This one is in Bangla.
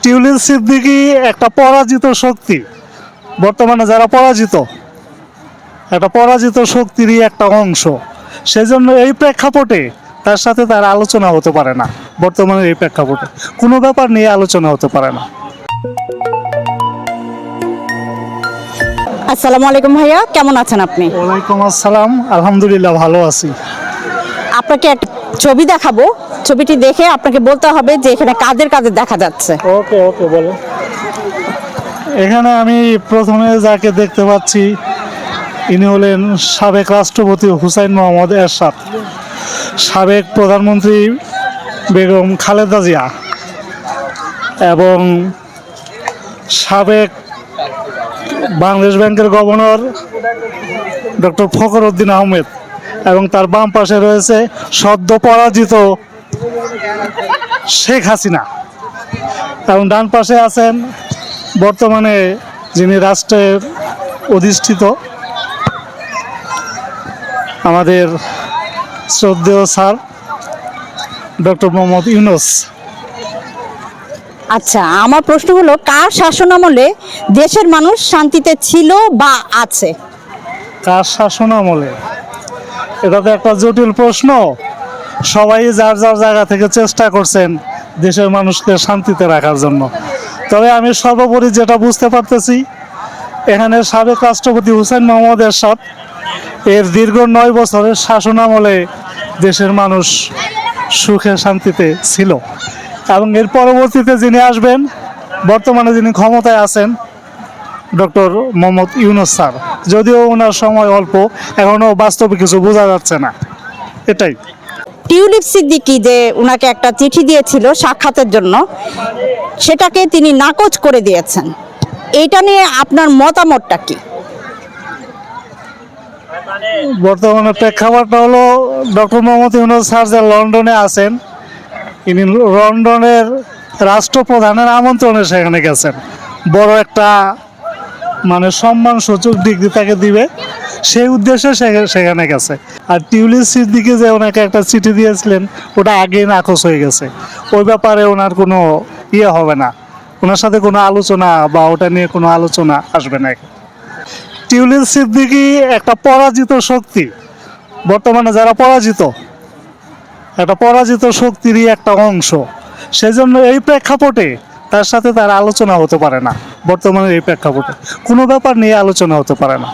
টিউলিপ সিদ্দিকী একটা পরাজিত শক্তি, বর্তমানে যারা পরাজিত, একটা পরাজিত শক্তিরই একটা অংশ। সেজন্য এই প্রেক্ষাপটে তার সাথে তার আলোচনা হতে পারে না। বর্তমানে এই প্রেক্ষাপটে কোনো ব্যাপার নিয়ে আলোচনা হতে পারে না। আসসালামু আলাইকুম ভাইয়া, কেমন আছেন আপনি? ওয়ালাইকুম আসসালাম, আলহামদুলিল্লাহ ভালো আছি। আপনাকে একটা ছবি দেখাবো, ছবিটি দেখে আপনাকে বলতে হবে যে এখানে কাদের কাদের দেখা যাচ্ছে। ওকে ওকে বলো। এখানে আমি প্রথমে যাকে দেখতে পাচ্ছি ইনি হলেন সাবেক রাষ্ট্রপতি হুসাইন মোহাম্মদ এরশাদ, সাবেক প্রধানমন্ত্রী বেগম খালেদা জিয়া এবং সাবেক বাংলাদেশ ব্যাংকের গভর্নর ডক্টর ফখরুদ্দিন আহমেদ, এবং তার বাম পাশে রয়েছে সদ্য পরাজিত শেখ হাসিনা, এবং ডান পাশে আছেন বর্তমানে যিনি রাষ্ট্রের অধিষ্ঠিত আমাদের শ্রদ্ধেয় স্যার ডক্টর মোহাম্মদ ইউনূস। আচ্ছা, আমার প্রশ্ন হলো কার শাসন আমলে দেশের মানুষ শান্তিতে ছিল বা আছে? কার শাসন আমলে? এটা তো একটা জটিল প্রশ্ন। সবাই যার যার জায়গা থেকে চেষ্টা করছেন দেশের মানুষকে শান্তিতে রাখার জন্য। তবে আমি সর্বোপরি যেটা বুঝতে পারতেছি, এখানে সাবেক রাষ্ট্রপতি হুসাইন মোহাম্মদ এরশাদ এর দীর্ঘ 9 বছরের শাসন আমলে দেশের মানুষ সুখে শান্তিতে ছিল, এবং এর পরবর্তীতে যিনি আসবেন, বর্তমানে যিনি ক্ষমতায় আছেন ডক্টর মোহাম্মদ ইউনূস স্যার, যদিও ওনার সময় অল্প, এখনও বাস্তবে কিছু বোঝা যাচ্ছে না। এটাই। টিউলিপ সিদ্দিকী যে ওনাকে একটা চিঠি দিয়েছিল সাক্ষাতের জন্য, সেটাকে তিনি নাকচ করে দিয়েছেন। এইটা নিয়ে আপনার মতামতটা কি? বর্তমানে প্রেক্ষাপটটা হলো ডক্টর মোহাম্মদ ইউনূস স্যার যে লন্ডনে আছেন, ইনি লন্ডনের রাষ্ট্রপ্রধানের আমন্ত্রণে সেখানে গেছেন। বড় একটা সম্মানসূচক ডিগ্রি তাকে দিবে, সেই উদ্দেশ্যে সেখানে গেছে। আর টিউলিপ সিদ্দিকী যে ওনাকে একটা চিঠি দিয়েছিলেন, ওটা আগেই নাকচ হয়ে গেছে। ওই ব্যাপারে ওনার কোনো হবে না, ওনার সাথে কোনো আলোচনা বা ওটা নিয়ে কোনো আলোচনা আসবে না। টিউলিপ সিদ্দিকী একটা পরাজিত শক্তি, বর্তমানে যারা পরাজিত, একটা পরাজিত শক্তিরই একটা অংশ। সেজন্য এই প্রেক্ষাপটে তার সাথে তার আলোচনা হতে পারে না। বর্তমানে এই প্রেক্ষাপটে কোনো ব্যাপার নিয়ে আলোচনা হতে পারে না।